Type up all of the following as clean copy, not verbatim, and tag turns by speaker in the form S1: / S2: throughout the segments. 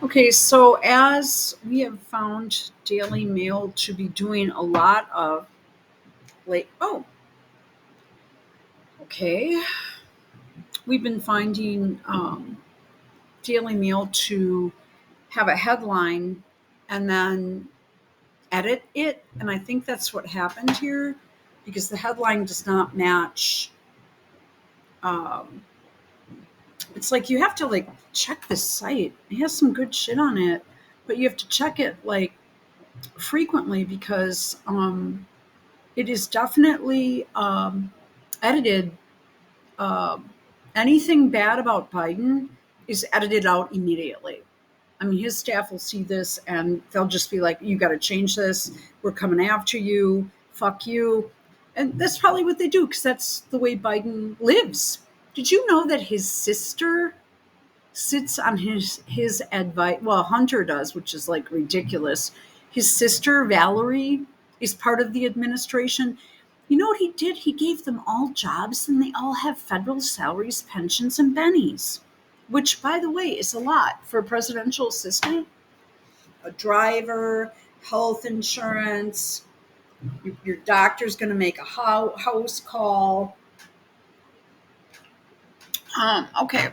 S1: Okay, so as we have found Daily Mail to be doing a lot of okay, we've been finding Daily Mail to have a headline and then edit it. And I think that's what happened here because the headline does not match. Um, it's like you have to check the site. It has some good shit on it, but you have to check it frequently because it is definitely edited. Um, Anything bad about Biden is edited out immediately. I mean, his staff will see this and they'll just be like, you got to change this. We're coming after you. Fuck you. And that's probably what they do because that's the way Biden lives. Did you know that his sister sits on his advice? Well, Hunter does, which is like ridiculous. His sister, Valerie, is part of the administration. You know what he did? He gave them all jobs and they all have federal salaries, pensions, and bennies, which, by the way, is a lot for a presidential assistant. A driver, health insurance, your doctor's going to make a house call. Okay.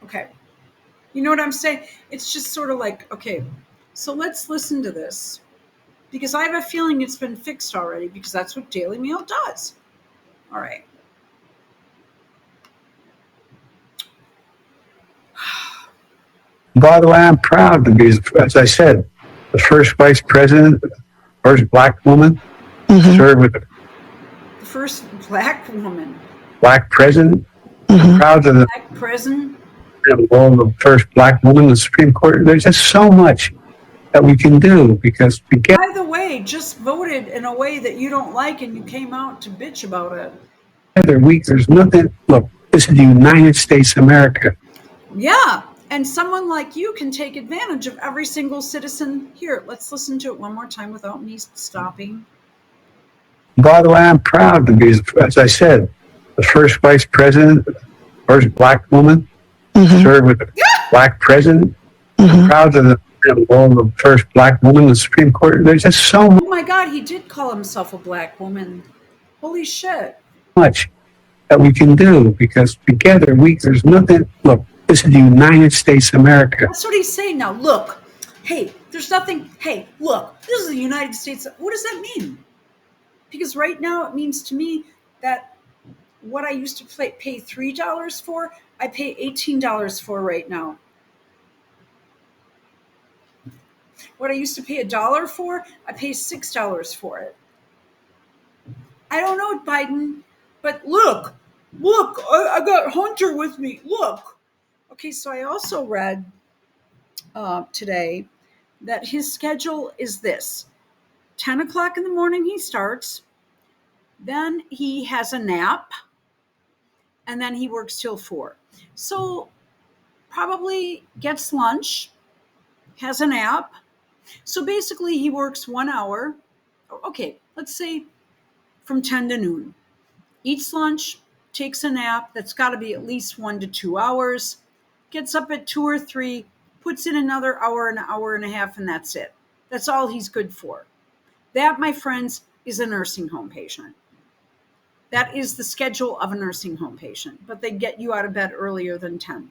S1: Okay. You know what I'm saying? It's just sort of like, okay, so let's listen to this because I have a feeling it's been fixed already because that's what Daily Mail does. All right.
S2: By the way, I'm proud to be, as I said, the first vice president, first black woman, served with
S1: The first black woman.
S2: black president. I'm proud of the
S1: Black president.
S2: role of the first black woman in the Supreme Court. There's just so much that we can do because together
S1: By the way, just voted in a way that you don't like and you came out to bitch about it.
S2: there's nothing. Look, this is the United States of America.
S1: Yeah. And someone like you can take advantage of every single citizen here. Let's listen to it one more time without me stopping.
S2: By the way, I'm proud to be, as I said, the first vice president, first black woman, served with the black president. I'm proud of the role of the first black woman in the Supreme Court. There's just so
S1: Oh my God, he did call himself a black woman. Holy shit.
S2: much that we can do because together there's nothing. Look, this is the United States of America.
S1: That's what he's saying now. Look, hey, there's nothing. Hey, look, this is the United States. What does that mean? Because right now it means to me that what I used to pay $3 for, I pay $18 for right now. What I used to pay $1 for, I pay $6 for it. I don't know, Biden, but look, I got Hunter with me. Look. Okay, so I also read today that his schedule is this: 10 o'clock in the morning he starts, then he has a nap, and then he works till 4. So probably gets lunch, has a nap. So basically he works 1 hour. Okay, let's say from 10 to noon. Eats lunch, takes a nap. That's got to be at least 1 to 2 hours. Gets up at 2 or 3, puts in another hour, an hour and a half, and that's it. That's all he's good for. That, my friends, is a nursing home patient. That is the schedule of a nursing home patient, but they get you out of bed earlier than 10.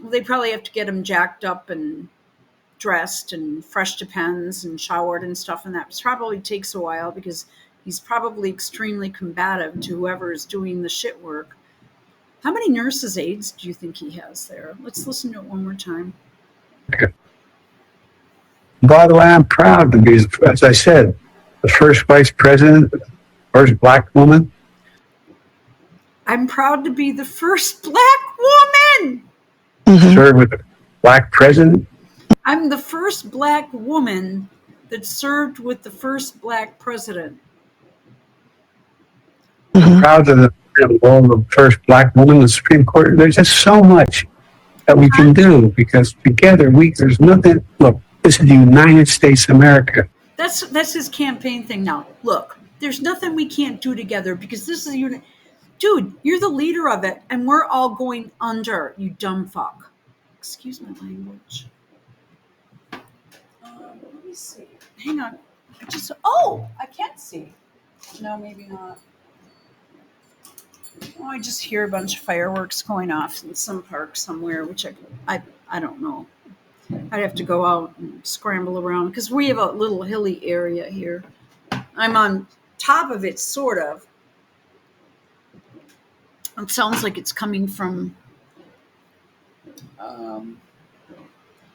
S1: Well, they probably have to get him jacked up and dressed and fresh to pens and showered and stuff, and that probably takes a while because he's probably extremely combative to whoever is doing the shit work. How many nurses' aides do you think he has there? Let's listen to it one more time.
S2: By the way, I'm proud to be, as I said, the first vice president, first black woman.
S1: I'm proud to be the first black woman.
S2: Served with the black president.
S1: I'm the first black woman that served with the first black president.
S2: I'm proud of the role of the first black woman in the Supreme Court. There's just so much that we can do because together there's nothing. Look, this is the United States of America.
S1: That's his campaign thing now. Look, there's nothing we can't do together because this is Dude, you're the leader of it, and we're all going under, you dumb fuck. Excuse my language. Let me see. Hang on. I can't see. No, maybe not. Oh, I just hear a bunch of fireworks going off in some park somewhere, which I don't know. I'd have to go out and scramble around because we have a little hilly area here. I'm on top of it, sort of. It sounds like it's coming from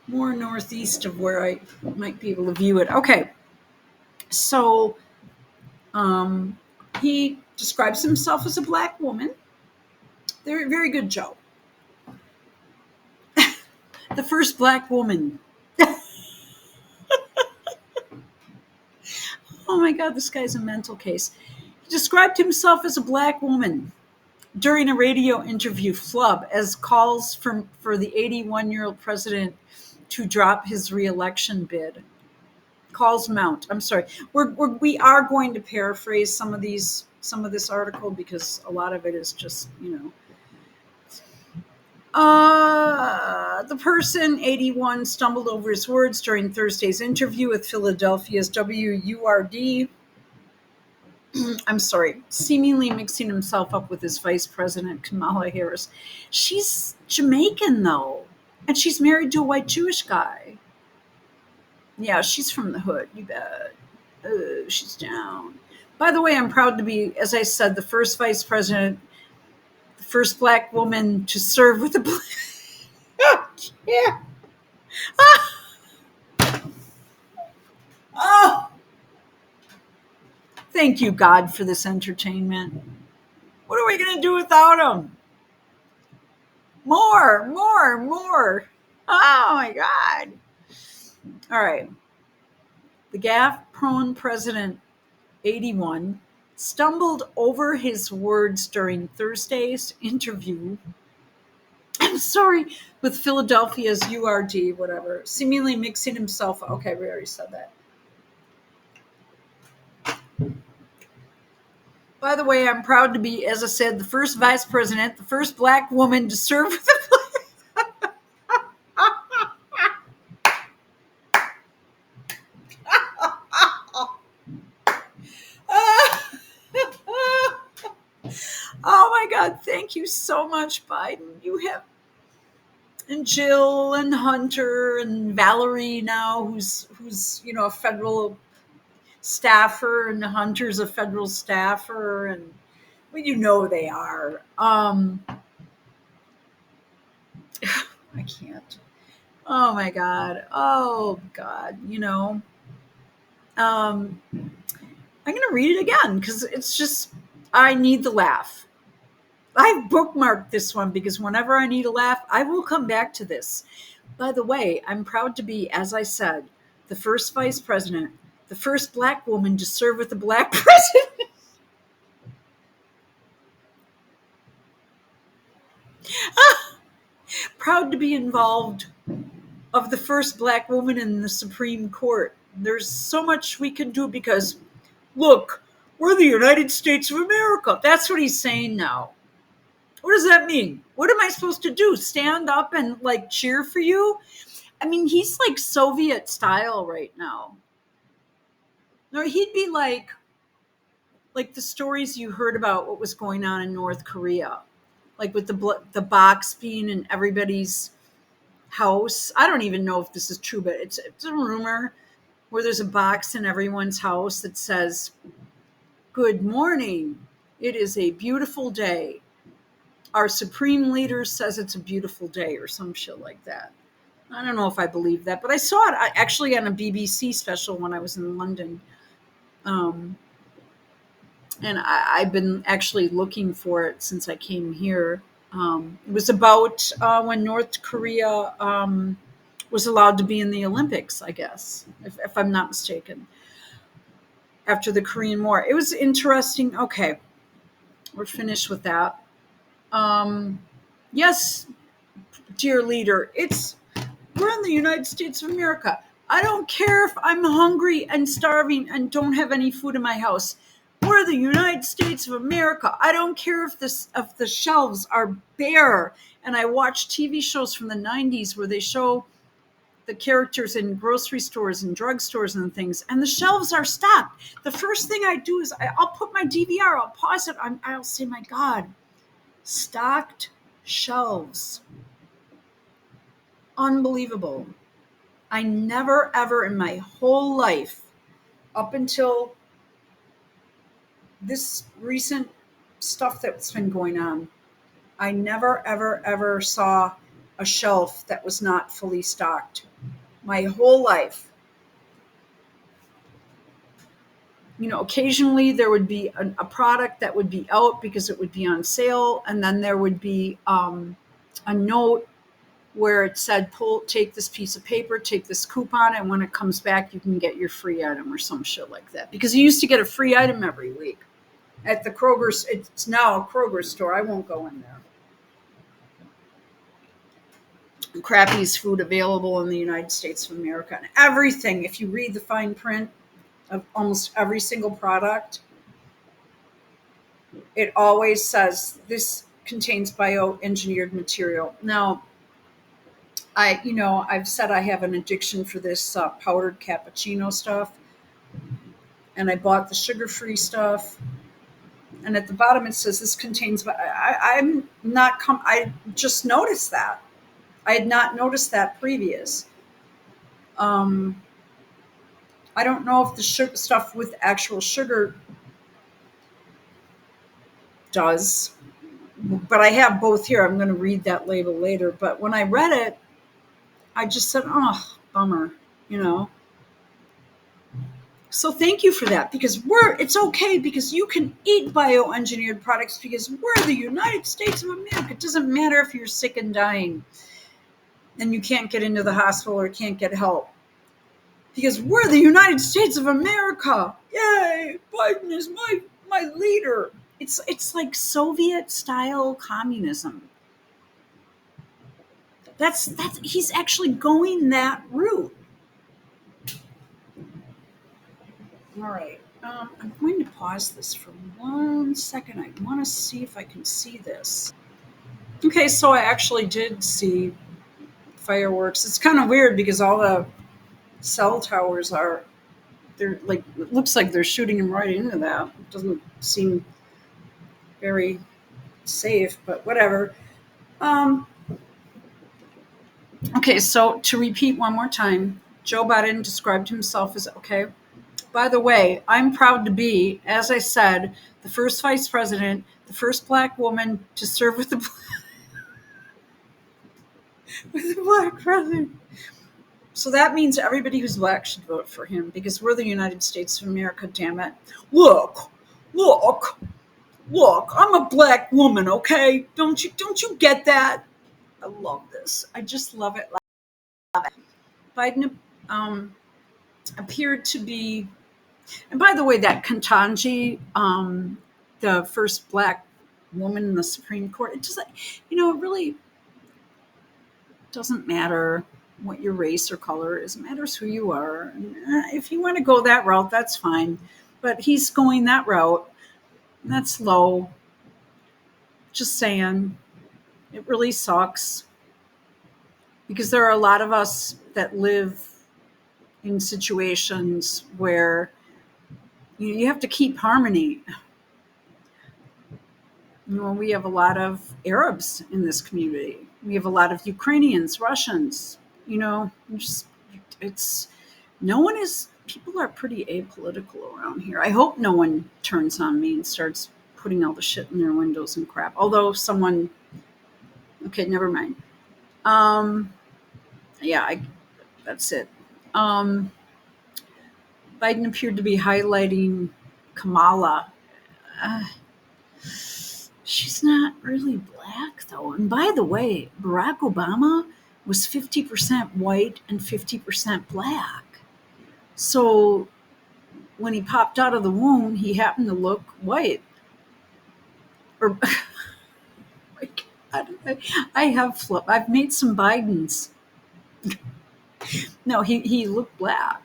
S1: more northeast of where I might be able to view it. Okay. So he describes himself as a black woman. Very, very good, Joe. The first black woman. Oh my God, this guy's a mental case. He described himself as a black woman during a radio interview flub as calls for the 81-year-old president to drop his re-election bid. Calls mount. I'm sorry. We are going to paraphrase some of this article because a lot of it is just, the person, 81, stumbled over his words during Thursday's interview with Philadelphia's WURD. I'm sorry, seemingly mixing himself up with his vice president, Kamala Harris. She's Jamaican, though, and she's married to a white Jewish guy. Yeah, she's from the hood, you bet. Oh, she's down. By the way, I'm proud to be, as I said, the first vice president, the first black woman to serve with the yeah. Oh, thank you, God, for this entertainment. What are we going to do without him? More. Oh, my God. All right. The gaffe-prone president, 81, stumbled over his words during Thursday's interview. I'm sorry, with Philadelphia's URD, whatever, seemingly mixing himself. Okay, we already said that. By the way, I'm proud to be, as I said, the first vice president, the first black woman to serve with the Oh my God, thank you so much, Biden. You have, and Jill and Hunter and Valerie now, who's a federal staffer, and Hunter's a federal staffer, and well, they are. I can't. Oh my God. Oh God. I'm going to read it again because it's just, I need the laugh. I've bookmarked this one because whenever I need a laugh, I will come back to this. By the way, I'm proud to be, as I said, the first vice president, the first black woman to serve with a black president. Proud to be involved of the first black woman in the Supreme Court. There's so much we can do because, look, we're the United States of America. That's what he's saying now. What does that mean? What am I supposed to do? Stand up and cheer for you? I mean, he's like Soviet style right now. No, he'd be like the stories you heard about what was going on in North Korea, like with the box being in everybody's house. I don't even know if this is true, but it's a rumor where there's a box in everyone's house that says, "Good morning. It is a beautiful day. Our supreme leader says it's a beautiful day," or some shit like that. I don't know if I believe that, but I saw it actually on a BBC special when I was in London. And I've been actually looking for it since I came here. It was about when North Korea was allowed to be in the Olympics, I guess, if I'm not mistaken, after the Korean War. It was interesting. Okay, we're finished with that. Yes, dear leader, we're in the United States of America. I don't care if I'm hungry and starving and don't have any food in my house. we're the United States of America. I don't care if the shelves are bare. And I watch TV shows from the 90s where they show the characters in grocery stores and drugstores and things, and the shelves are stocked. The first thing I do is I'll put my DVR, I'll pause it, I'll say, my God, stocked shelves. Unbelievable. I never, ever in my whole life, up until this recent stuff that's been going on, I never, ever, ever saw a shelf that was not fully stocked. My whole life. Occasionally there would be a product that would be out because it would be on sale, and then there would be a note where it said, take this piece of paper, take this coupon, and when it comes back, you can get your free item or some shit like that. Because you used to get a free item every week. At the Kroger's, it's now a Kroger store. I won't go in there. Crappy's food available in the United States of America. And everything, if you read the fine print of almost every single product, it always says this contains bioengineered material. Now, I've said I have an addiction for this powdered cappuccino stuff, and I bought the sugar-free stuff. And at the bottom it says this contains. I just noticed that. I had not noticed that previous. I don't know if the sugar stuff with actual sugar does, but I have both here. I'm going to read that label later. But when I read it, I just said, oh, bummer, So thank you for that, because it's okay, because you can eat bioengineered products, because we're the United States of America. It doesn't matter if you're sick and dying and you can't get into the hospital or can't get help, because we're the United States of America. Yay, Biden is my leader. It's like Soviet style communism. That's he's actually going that route. All right. I'm going to pause this for 1 second. I want to see if I can see this. Okay, so I actually did see fireworks. It's kind of weird because all the cell towers they're like, it looks like they're shooting them right into that. It doesn't seem very safe, but whatever. Okay, so to repeat one more time, Joe Biden described himself as, okay, by the way, I'm proud to be, as I said, the first vice president, the first black woman to serve with the black president. So that means everybody who's black should vote for him, because we're the United States of America, damn it. Look, I'm a black woman, okay? Don't you get that? I love this. I just love it. Biden appeared to be, and by the way, that Ketanji, the first black woman in the Supreme Court, it just, it really doesn't matter what your race or color is. It matters who you are. And, if you want to go that route, that's fine. But he's going that route. That's low. Just saying. It really sucks. Because there are a lot of us that live in situations where you have to keep harmony. We have a lot of Arabs in this community. We have a lot of Ukrainians, Russians. People are pretty apolitical around here. I hope no one turns on me and starts putting all the shit in their windows and crap. Although someone, okay, never mind. That's it. Biden appeared to be highlighting Kamala. She's not really black, though. And by the way, Barack Obama was 50% white and 50% black. So when he popped out of the womb, he happened to look white. Or, my God, I have flipped. I've made some Bidens. No, he looked black.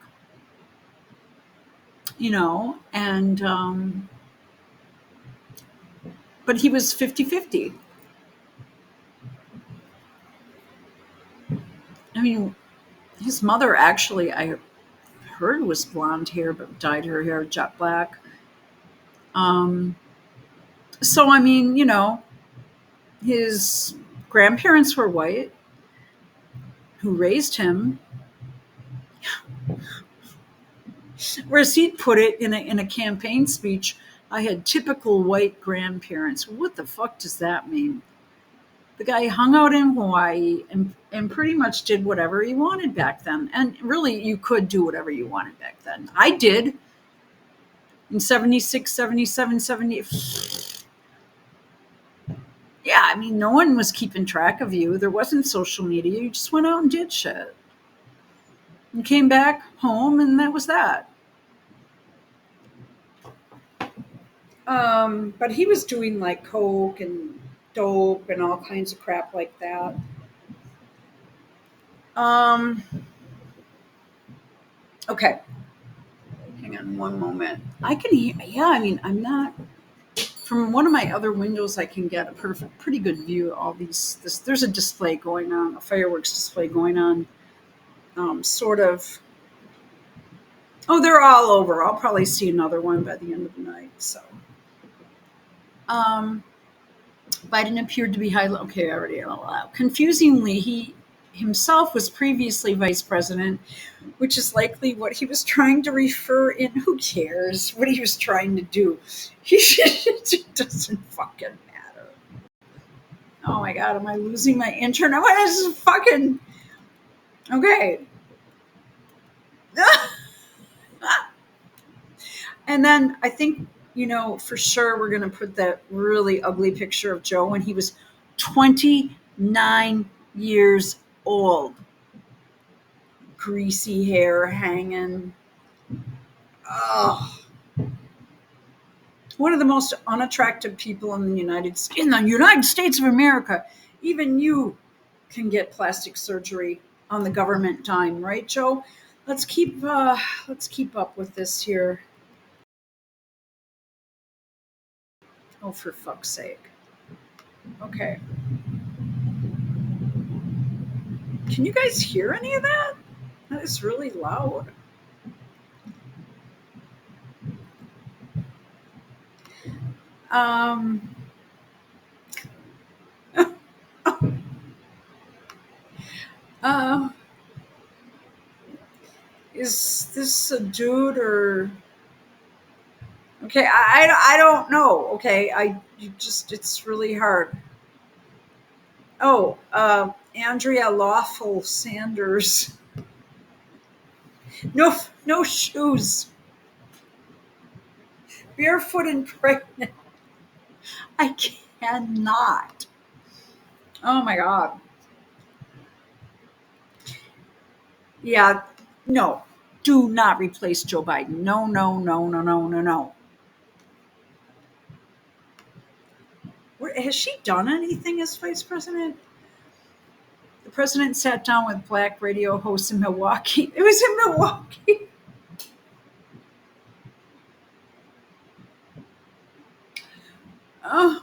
S1: And but he was 50-50. I mean, his mother actually, I heard, was blonde hair, but dyed her hair jet black. So, I mean, his grandparents were white who raised him. Whereas he put it in a campaign speech, I had typical white grandparents. What the fuck does that mean? The guy hung out in Hawaii and pretty much did whatever he wanted back then. And really, you could do whatever you wanted back then. I did in 76, 77, 70. Yeah, I mean, no one was keeping track of you. There wasn't social media. You just went out and did shit. You came back home, and that was that. But he was doing like coke and dope and all kinds of crap like that. Okay. Hang on one moment. I can hear, yeah, I mean, I'm not, from one of my other windows, I can get a pretty good view of all there's a display going on, a fireworks display going on. Sort of, oh, they're all over. I'll probably see another one by the end of the night, so. Biden appeared to be highly, okay, I already allowed. Confusingly, he himself was previously vice president, which is likely what he was trying to refer in. Who cares what he was trying to do? It doesn't fucking matter. Oh my God, am I losing my internet? What is this fucking, okay. And then I think, for sure we're going to put that really ugly picture of Joe when he was 29 years old. Greasy hair hanging. Oh. One of the most unattractive people in the United States of America. Even you can get plastic surgery on the government dime, right, Joe? Let's keep up with this here. Oh, for fuck's sake. Okay. Can you guys hear any of that? That is really loud. Is this a dude or? Okay, I don't know. Okay, it's really hard. Oh, Andrea Lawful Sanders. No shoes. Barefoot and pregnant. I cannot. Oh my God. Yeah, no. Do not replace Joe Biden. No, no, no, no, no, no, no. Has she done anything as vice president? The president sat down with black radio hosts in Milwaukee. It was in Milwaukee. Oh.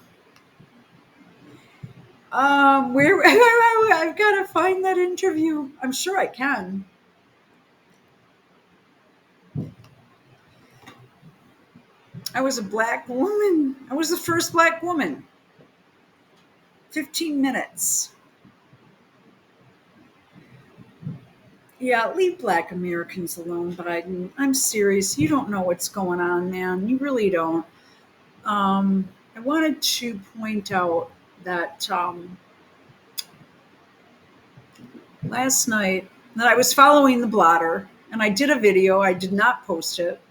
S1: Where I've got to find that interview. I'm sure I can. I was a black woman. I was the first black woman. 15 minutes. Yeah, leave black Americans alone, Biden. I'm serious. You don't know what's going on, man. You really don't. I wanted to point out that last night that I was following the blotter, and I did a video. I did not post it.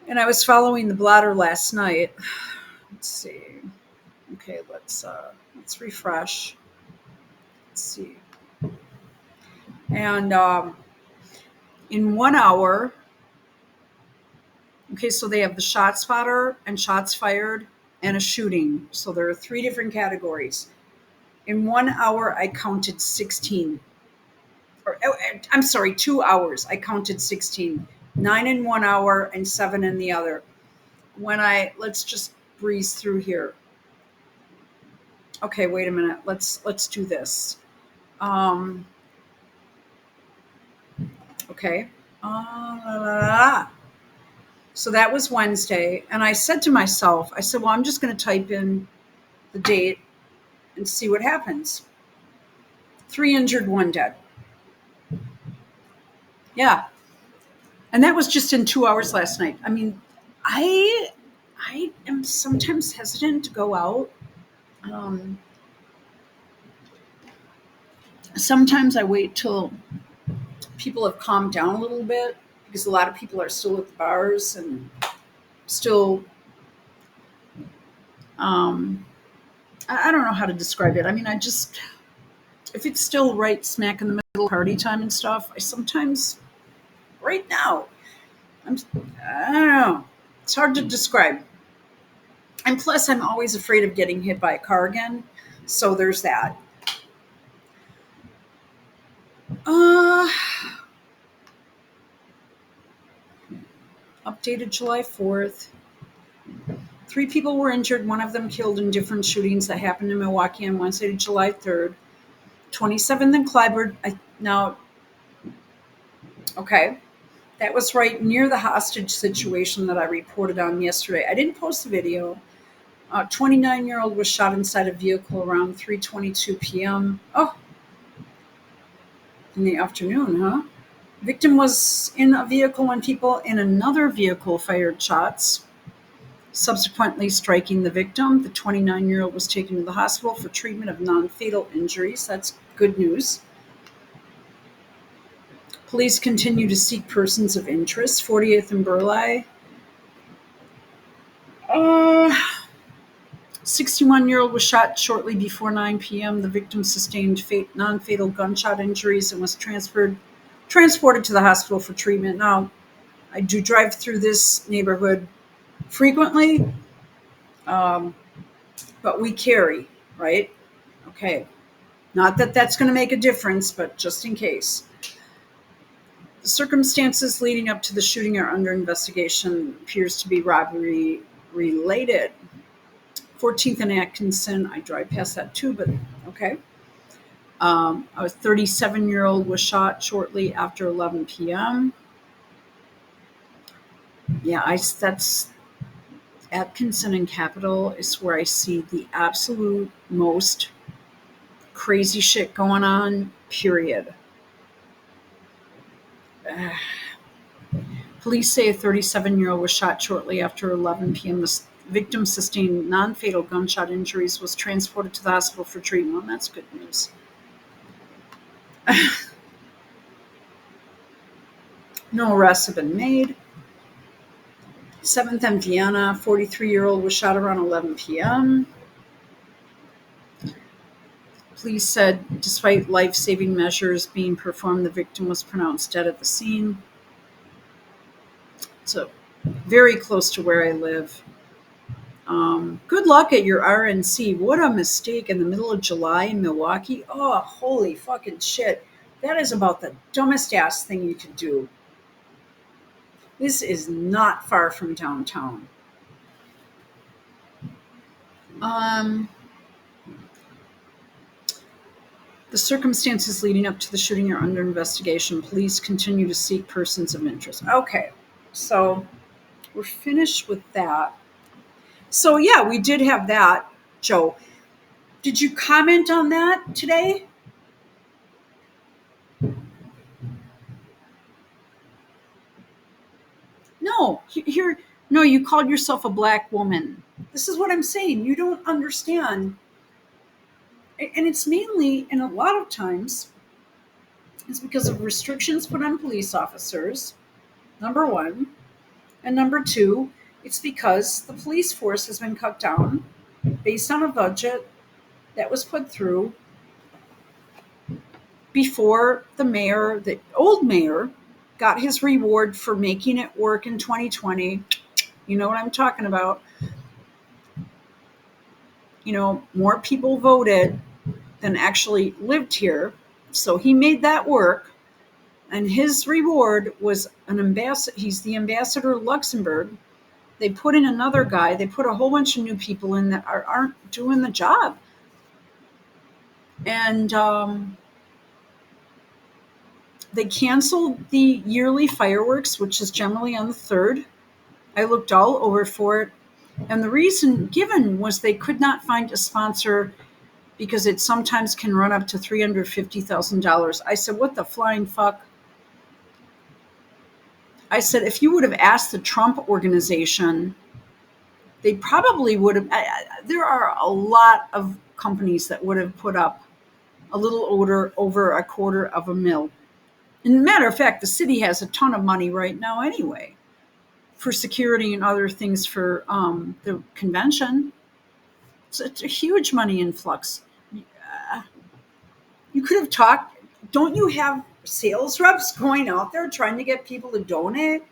S1: And I was following the blotter last night. Let's see. Okay, let's refresh. Let's see. And in 1 hour, okay, so they have the shot spotter and shots fired and a shooting. So there are 3 different categories. In 1 hour, I counted 16. I'm sorry, 2 hours. I counted 16. 9 in 1 hour and 7 in the other. Let's just breeze through here. Okay, wait a minute. Let's do this. Okay. So that was Wednesday, and I said to myself, I said, well, I'm just going to type in the date and see what happens. 3 injured, 1 dead. Yeah. And that was just in 2 hours last night. I mean, I am sometimes hesitant to go out. Sometimes I wait till people have calmed down a little bit because a lot of people are still at the bars and still, I don't know how to describe it. I mean, if it's still right smack in the middle of party time and stuff, I sometimes, right now, I don't know. It's hard to describe. And plus, I'm always afraid of getting hit by a car again. So there's that. Updated July 4th. 3 people were injured, 1 of them killed in different shootings that happened in Milwaukee on Wednesday, July 3rd. 27th in Clyburn. Okay. That was right near the hostage situation that I reported on yesterday. I didn't post the video. A 29-year-old was shot inside a vehicle around 3:22 p.m. Oh, in the afternoon, huh? Victim was in a vehicle when people in another vehicle fired shots, subsequently striking the victim. The 29-year-old was taken to the hospital for treatment of non-fatal injuries. That's good news. Police continue to seek persons of interest. 48th and Burleigh. 61-year-old was shot shortly before 9 p.m. The victim sustained non-fatal gunshot injuries and was transported to the hospital for treatment. Now, I do drive through this neighborhood frequently, but we carry, right? Okay. Not that that's going to make a difference, but just in case. The circumstances leading up to the shooting are under investigation. Appears to be robbery related. 14th and Atkinson. I drive past that too, but okay. A 37-year-old was shot shortly after 11 p.m. Yeah, that's Atkinson and Capitol is where I see the absolute most crazy shit going on, period. Police say a 37-year-old was shot shortly after 11 p.m. The victim sustained non-fatal gunshot injuries, was transported to the hospital for treatment. Well, that's good news. No arrests have been made. 7th and Vienna, 43-year-old was shot around 11 p.m. Police said despite life-saving measures being performed, the victim was pronounced dead at the scene. So very close to where I live. Good luck at your RNC. What a mistake in the middle of July in Milwaukee. Oh, holy fucking shit. That is about the dumbest ass thing you could do. This is not far from downtown. The circumstances leading up to the shooting are under investigation. Police continue to seek persons of interest. Okay, so we're finished with that. So yeah, we did have that, Joe. Did you comment on that today? No, no, you called yourself a black woman. This is what I'm saying. You don't understand. And it's mainly, and a lot of times, it's because of restrictions put on police officers, number one. And number two, it's because the police force has been cut down based on a budget that was put through before the old mayor, got his reward for making it work in 2020. You know what I'm talking about. You know, more people voted than actually lived here. So he made that work. And his reward was an ambassador. He's the ambassador of Luxembourg. They put in another guy. They put a whole bunch of new people in that aren't doing the job. And they canceled the yearly fireworks, which is generally on the 3rd. I looked all over for it. And the reason given was they could not find a sponsor because it sometimes can run up to $350,000. I said, what the flying fuck? I said, if you would have asked the Trump organization, they probably would have. There are a lot of companies that would have put up a little over $250,000. And matter of fact, the city has a ton of money right now anyway for security and other things for the convention. So it's a huge money influx. You could have talked. Don't you have sales reps going out there trying to get people to donate?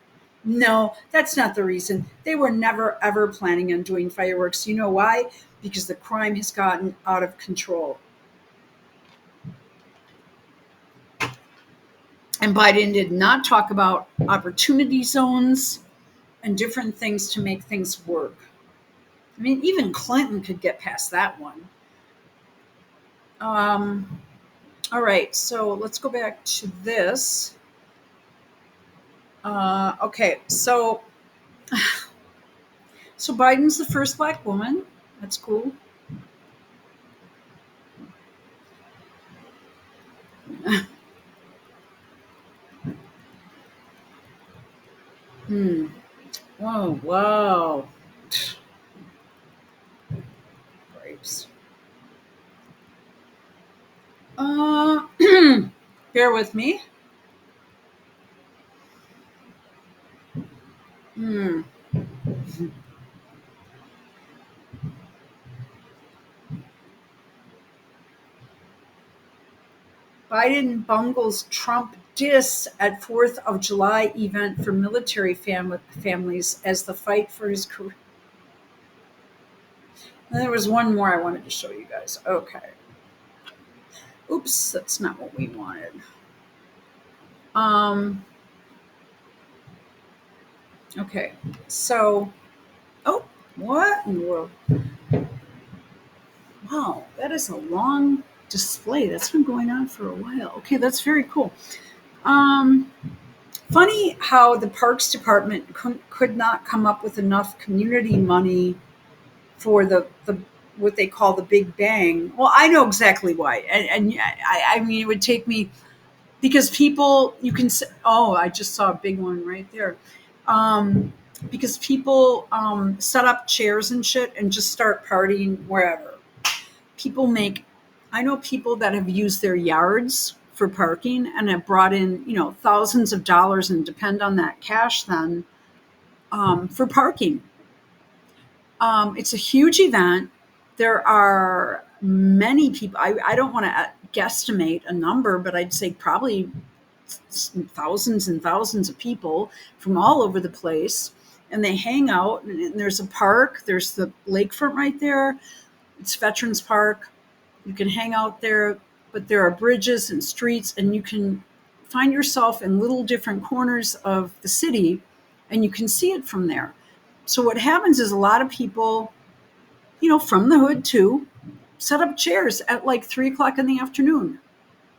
S1: No, that's not the reason. They were never, ever planning on doing fireworks. You know why? Because the crime has gotten out of control. And Biden did not talk about opportunity zones and different things to make things work. I mean, even Clinton could get past that one. All right, so let's go back to this. Okay, so Biden's the first Black woman. That's cool. Oh, wow. Grapes. Bear with me. Biden bungles Trump diss at 4th of July event for military families as the fight for his career. And there was one more I wanted to show you guys. Okay. Oops, that's not what we wanted. Okay, so, what in the world? Wow, that is a long display. That's been going on for a while. Okay, that's very cool. Funny how the Parks Department could not come up with enough community money for the what they call the Big Bang. Well, I know exactly why, and I mean, it would take me because people you can say, oh, I just saw a big one right there. Because people set up chairs and shit and just start partying wherever. I know people that have used their yards for parking and have brought in, thousands of dollars and depend on that cash then for parking. It's a huge event. There are many people. I don't want to guesstimate a number, but I'd say probably thousands and thousands of people from all over the place. And they hang out, and there's a park. There's the lakefront right there. It's Veterans Park. You can hang out there, but there are bridges and streets, and you can find yourself in little different corners of the city, and you can see it from there. So what happens is a lot of people, from the hood too, set up chairs at like 3:00 in the afternoon.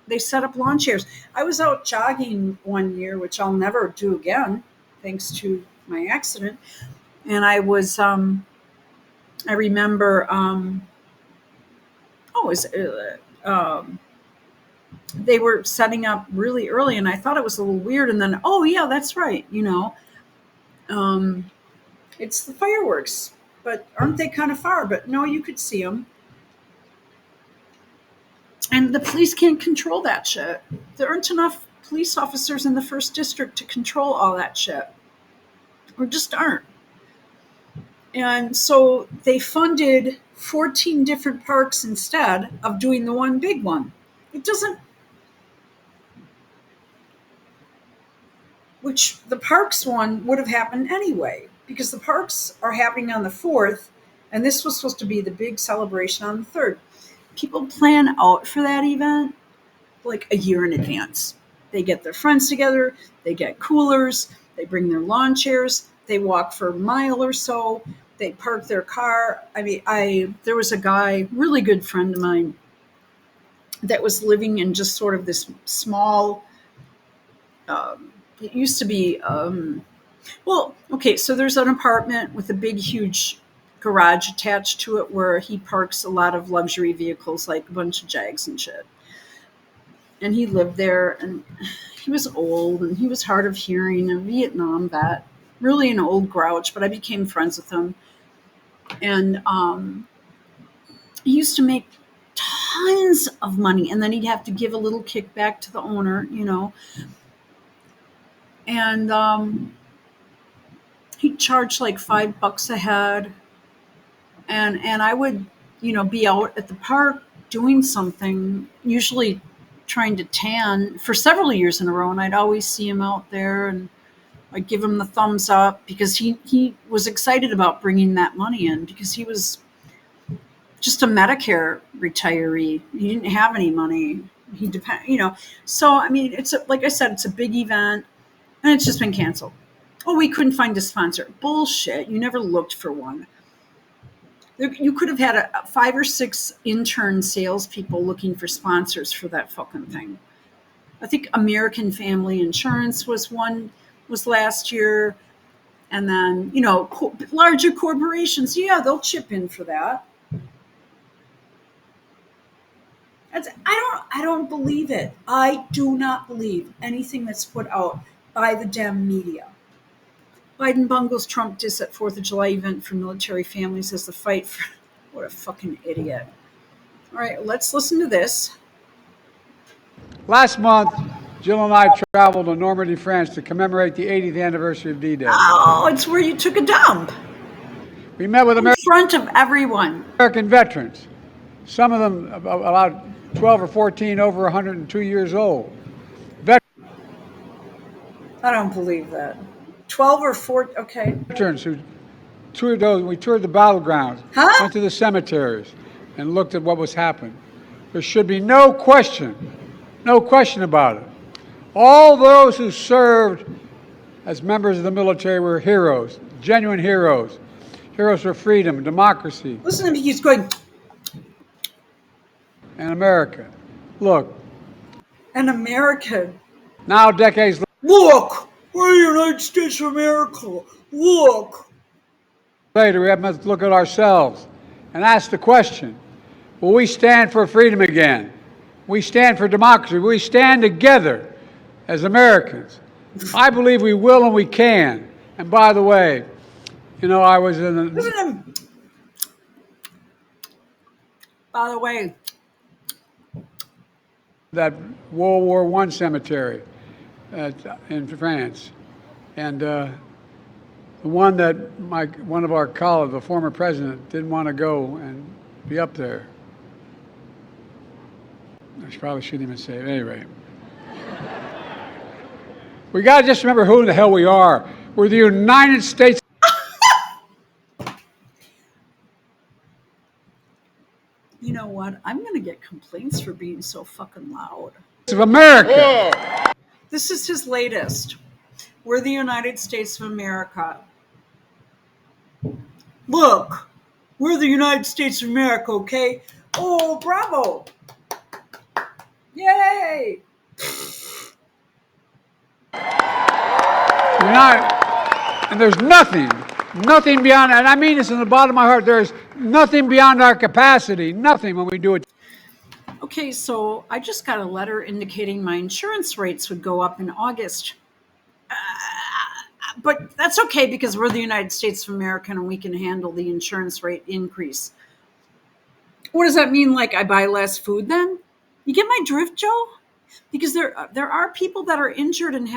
S1: They set up lawn chairs. I was out jogging one year, which I'll never do again, thanks to my accident. And I was, I remember, they were setting up really early, and I thought it was a little weird. And then, oh yeah, that's right. It's the fireworks, but aren't they kind of far? But no, you could see them. And the police can't control that shit. There aren't enough police officers in the 1st District to control all that shit. Or just aren't. And so they funded 14 different parks instead of doing the one big one. Which the parks one would have happened anyway, because the parks are happening on the 4th, and this was supposed to be the big celebration on the 3rd. People plan out for that event like a year in advance. They get their friends together, they get coolers, they bring their lawn chairs, they walk for a mile or so. They park their car. I mean, there was a guy, really good friend of mine, that was living in just sort of this small. It used to be well, okay. So there's an apartment with a big, huge garage attached to it where he parks a lot of luxury vehicles, like a bunch of Jags and shit. And he lived there, and he was old, and he was hard of hearing, a Vietnam vet, really an old grouch. But I became friends with him, and he used to make tons of money, and then he'd have to give a little kickback to the owner, and he'd charge like $5 a head, and I would, be out at the park doing something, usually trying to tan for several years in a row, and I'd always see him out there, and I'd give him the thumbs up because he was excited about bringing that money in, because he was just a Medicare retiree. He didn't have any money. So I mean, like I said, it's a big event, and it's just been canceled. Oh, we couldn't find a sponsor. Bullshit. You never looked for one. You could have had 5 or 6 intern salespeople looking for sponsors for that fucking thing. I think American Family Insurance was last year. And then, larger corporations, yeah, they'll chip in for that. I don't believe it. I do not believe anything that's put out by the Dem media. Biden bungles Trump diss at 4th of July event for military families as the fight for... What a fucking idiot. All right, let's listen to this.
S3: Last month, Jill and I traveled to Normandy, France to commemorate the 80th anniversary of D-Day.
S1: Oh, it's where you took a dump.
S3: We met with
S1: In front of everyone.
S3: American veterans. Some of them about 12 or 14, over 102 years old.
S1: I don't believe that. 12 or 14, okay.
S3: Veterans who toured we toured the battlegrounds, went to the cemeteries, and looked at what was happening. There should be no question about it. All those who served as members of the military were heroes, genuine heroes for freedom, democracy.
S1: Listen to me, he's going.
S3: And America. Look.
S1: An American.
S3: Now, decades later.
S1: Look, we're the United States of America. Look.
S3: Later, we have to look at ourselves and ask the question, will we stand for freedom again? We stand for democracy. We stand together as Americans. I believe we will and we can. And by the way, I was in
S1: By the way,
S3: that World War I cemetery in France, and the one that one of our colleagues, the former president, didn't want to go and be up there. I probably shouldn't even say it. Anyway, we got to just remember who the hell we are. We're the United States.
S1: You know what? I'm going to get complaints for being so fucking loud.
S3: Of America.
S1: This is his latest. We're the United States of America. Look, we're the United States of America, okay? Oh, bravo. Yay.
S3: And there's nothing beyond, and I mean this in the bottom of my heart, there's nothing beyond our capacity, nothing when we do it.
S1: Okay, so I just got a letter indicating my insurance rates would go up in August. But that's okay because we're the United States of America and we can handle the insurance rate increase. What does that mean? Like I buy less food then? You get my drift, Joe? Because there are people that are injured and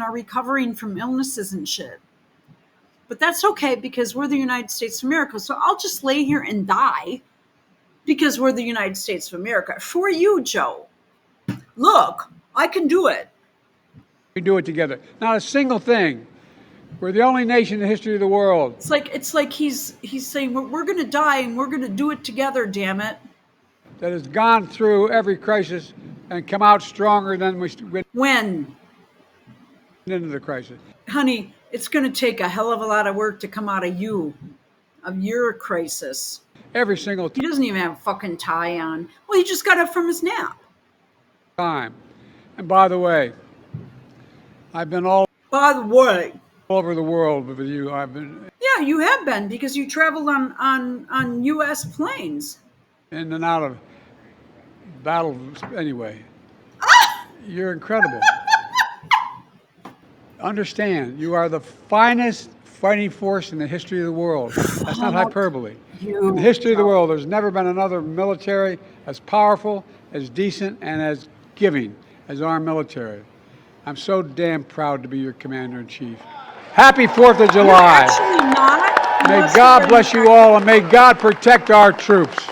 S1: are recovering from illnesses and shit. But that's okay because we're the United States of America. So I'll just lay here and die because we're the United States of America. For you, Joe. Look, I can do it.
S3: We do it together. Not a single thing. We're the only nation in the history of the world.
S1: It's like he's saying we're going to die and we're going to do it together. Damn it!
S3: That has gone through every crisis and come out stronger than we went
S1: when
S3: into the crisis.
S1: Honey, It's going to take a hell of a lot of work to come out of your crisis.
S3: Every single
S1: He doesn't even have a fucking tie on. Well, he just got up from his nap.
S3: time. And by the way, I've been all
S1: By the way,
S3: over the world with you. I've been
S1: yeah, you have been because you traveled on U.S. planes.
S3: in and out of battles. Anyway, you're incredible. Understand, you are the finest fighting force in the history of the world. That's not hyperbole. In the history of the world, there's never been another military as powerful, as decent, and as giving as our military. I'm so damn proud to be your commander-in-chief. Happy 4th of July.
S1: You're actually not.
S3: May God bless you all, and may God protect our troops.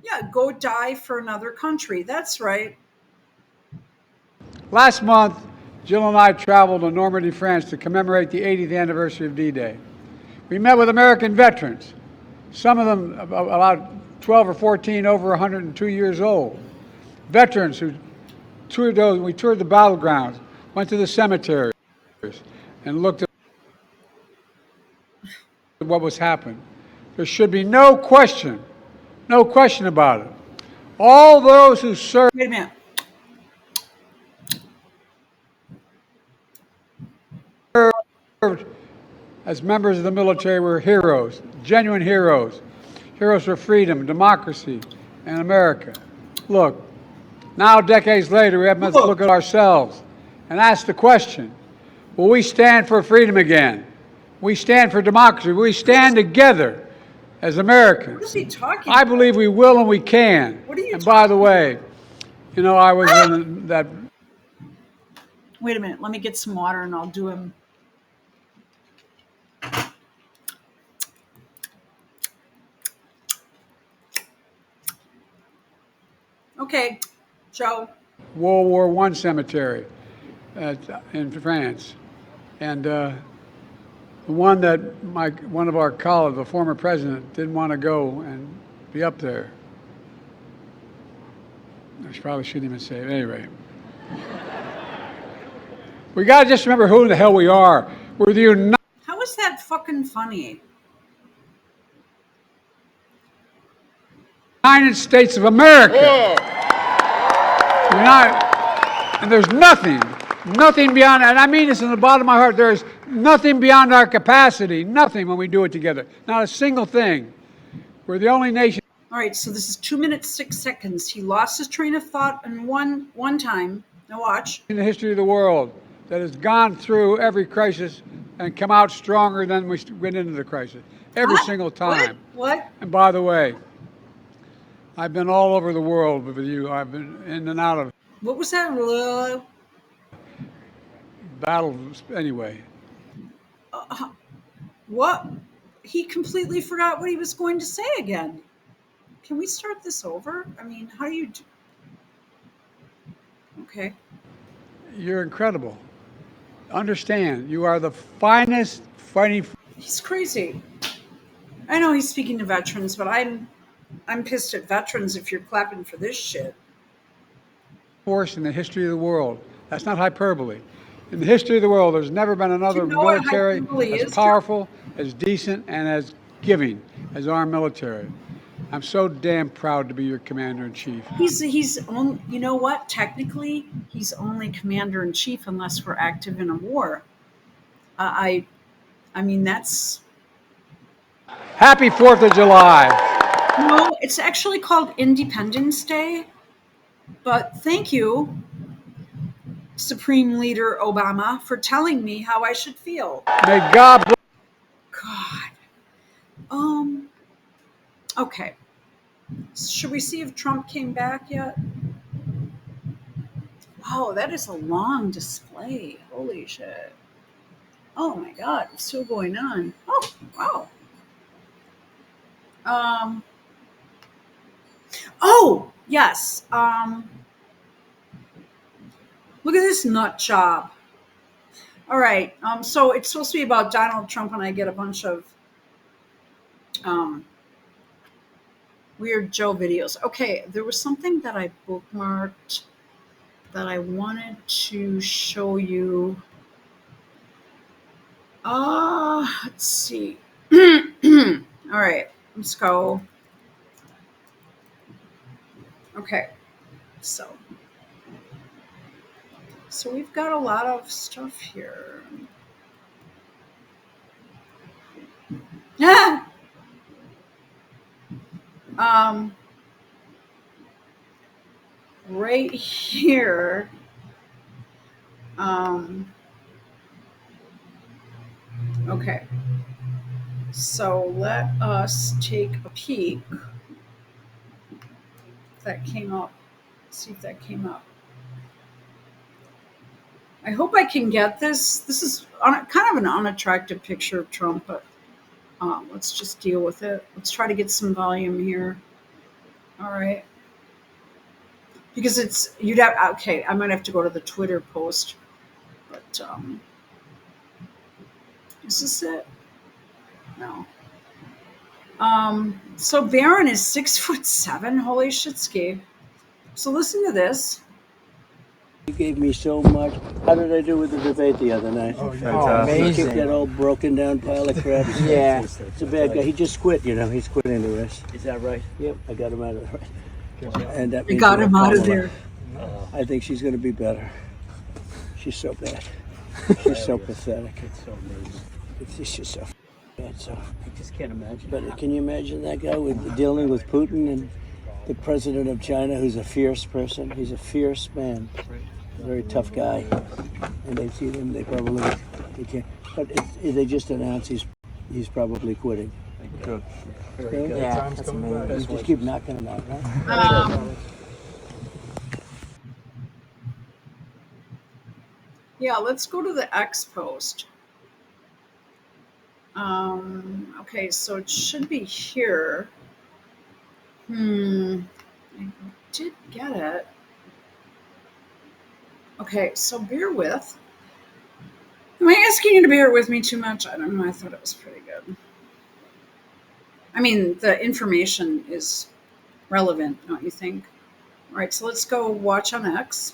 S1: Yeah, go die for another country. That's right.
S3: Last month, Jill and I traveled to Normandy, France to commemorate the 80th anniversary of D-Day. We met with American veterans, some of them about 12 or 14, over 102 years old. Veterans who we toured the battlegrounds, went to the cemeteries, and looked at what was happening. There should be no question about it. All those who served.
S1: Wait a minute.
S3: As members of the military were heroes, genuine heroes, heroes for freedom, democracy, and America. Look, now decades later, we have to look at ourselves and ask the question, will we stand for freedom again? We stand for democracy. We stand together as Americans.
S1: What is he talking
S3: I believe we will and we can.
S1: What are you
S3: And by the way, you know, I was in that.
S1: Wait a minute. Let me get some water and I'll do him. Okay, Joe.
S3: World War I cemetery in France. And the one that one of our colleagues, the former president, didn't want to go and be up there. I probably shouldn't even say it. Anyway. We got to just remember who the hell we are. We're the United.
S1: How is that fucking funny?
S3: United States of America. And there's nothing beyond, and I mean this in the bottom of my heart, there's nothing beyond our capacity, nothing when we do it together. Not a single thing. We're the only nation.
S1: All right, so this is 2 minutes, 6 seconds. He lost his train of thought in one time. Now watch.
S3: In the history of the world that has gone through every crisis and come out stronger than we went into the crisis. Every single time.
S1: What?
S3: And by the way, I've been all over the world with you. I've been in and out of.
S1: What was that?
S3: Battles. Anyway.
S1: What? He completely forgot what he was going to say again. Can we start this over? I mean, how do you do? Okay.
S3: You're incredible. Understand, you are the finest fighting.
S1: He's crazy. I know he's speaking to veterans, but I'm pissed at veterans if you're clapping for this shit.
S3: Force in the history of the world. That's not hyperbole. In the history of the world, there's never been another military as powerful, as decent, and as giving as our military. I'm so damn proud to be your commander-in-chief.
S1: He's only, you know what? Technically, he's only commander-in-chief unless we're active in a war. I mean, that's...
S3: Happy 4th of July.
S1: No, it's actually called Independence Day. But thank you, Supreme Leader Obama, for telling me how I should feel.
S3: May God bless.
S1: God. Okay. Should we see if Trump came back yet? Wow, that is a long display. Holy shit. Oh my God, it's still going on. Oh, wow. Oh, yes. Look at this nut job. All right. So it's supposed to be about Donald Trump, and I get a bunch of weird Joe videos. Okay, there was something that I bookmarked. that I wanted to show you. Let's see. All right, let's go. Okay, so we've got a lot of stuff here. um, right here. Okay, so let us take a peek. If that came up. See if that came up. I hope I can get this. This is kind of an unattractive picture of Trump, but let's just deal with it. Let's try to get some volume here. All right. Because okay, I might have to go to the Twitter post, but is this it? No. So Barron is 6'7". Holy shitski. So listen to this.
S4: You gave me so much. How did I do with the debate the other night?
S5: Oh,
S4: He
S5: amazing.
S4: kicked that old broken down pile of crap.
S5: Yeah.
S4: It's a bad guy. He just quit, He's quitting the rest. Is that right? Yep, I got him out of there. And that
S1: You
S4: means
S1: got
S4: we
S1: him
S4: have
S1: out of
S4: Kamala.
S1: there.
S4: I think she's going to be better. She's so bad. She's so pathetic. It's so amazing. It's just so bad. So I just can't imagine. But can you imagine that guy dealing with Putin and the president of China, who's a fierce person? He's a fierce man. A very tough guy. And they see him, they can't. But they just announced he's probably quitting.
S5: Good.
S4: Okay?
S5: Yeah, that's amazing.
S4: You just keep knocking him out, right?
S1: Yeah, let's go to the X post. Okay, so it should be here. I did get it. Okay, so bear with. Am I asking you to bear with me too much? I don't know. I thought it was pretty good. I mean, the information is relevant, don't you think? All right, so let's go watch on X.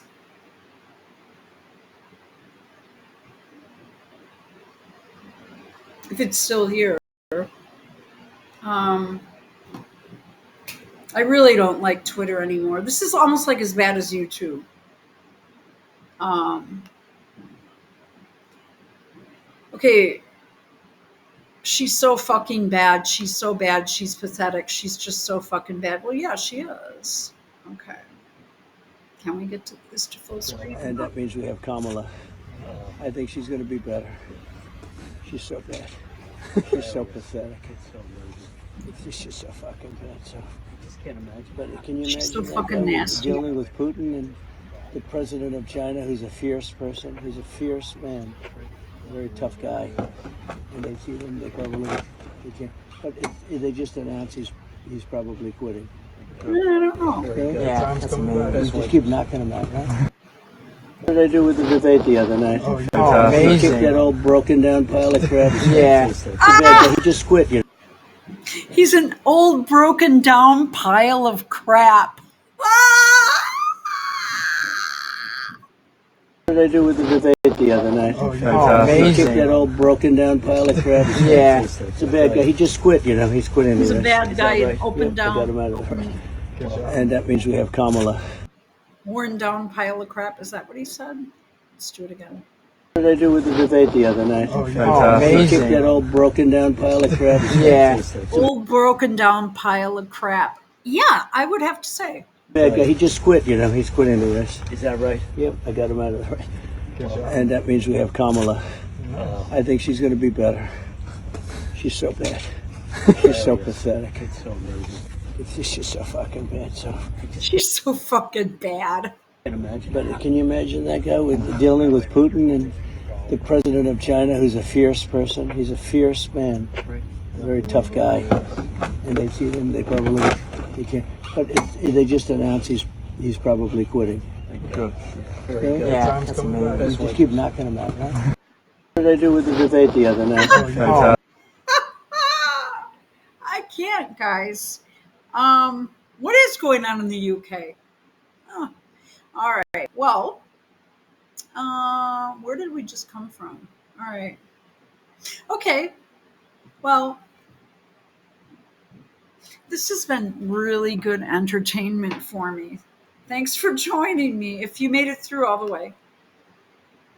S1: If it's still here. I really don't like Twitter anymore. This is almost like as bad as YouTube. Okay, she's so fucking bad. She's so bad. She's pathetic. She's just so fucking bad. Well, yeah, she is. Okay. Can we get to this to full screen?
S4: And that means we have Kamala. I think she's going to be better. She's so bad. She's so pathetic. It's so amazing. It's just so fucking bad. So I just can't imagine. But can you imagine
S1: She's so
S4: that
S1: fucking
S4: guy
S1: nasty.
S4: dealing with Putin and the president of China, who's a fierce person? He's a fierce man. A very tough guy. And they see him, they can't. But they just announced he's probably quitting.
S1: I don't know.
S4: Okay?
S5: Yeah, that's amazing.
S4: You just keep knocking him out, right? What did I do with the debate the other night?
S5: Oh,
S4: He kicked that
S5: amazing.
S4: old broken down pile of crap.
S5: Yeah.
S4: It's a bad guy. He just quit,
S1: He's an old, broken down pile of crap.
S4: What did I do with the debate the other night?
S5: Oh,
S4: He
S5: amazing.
S4: kicked that old broken down pile of crap.
S5: Yeah.
S4: It's a bad guy. He just quit, He's quitting.
S1: He's
S4: the
S1: a
S4: rest.
S1: bad guy,
S4: Is that
S1: an
S4: right?
S1: open
S4: Yep, I got him
S1: down,
S4: out of there. And that means we have Kamala.
S1: worn down pile of crap. Is that what he said? Let's do it again.
S4: What did I do with the debate the other night?
S5: Oh,
S4: He kicked that
S5: amazing.
S4: old broken down pile of crap.
S5: Yeah.
S1: Old, broken down pile of crap. Yeah, I would have to say.
S4: Bad guy. He just quit, He's quitting the rest. Is that right? Yep, I got him out of there. And that means we have Kamala. I think she's going to be better. She's so bad. She's so pathetic. It's so amazing. It's just so fucking bad. So
S1: She's so fucking bad.
S4: can't imagine. But can you imagine that guy dealing with Putin and the president of China, who's a fierce person? He's a fierce man. A very tough guy. And they see him, they can't. But they just announced he's probably quitting.
S5: Good.
S4: Okay?
S5: Yeah, that's
S4: You
S5: amazing.
S4: just keep knocking him out, right? What did I do with the debate the other night?
S5: Oh,
S1: I can't, guys. What is going on in the UK? Oh, All right. Well, where did we just come from? All right. Okay. Well, this has been really good entertainment for me. Thanks for joining me if you made it through all the way.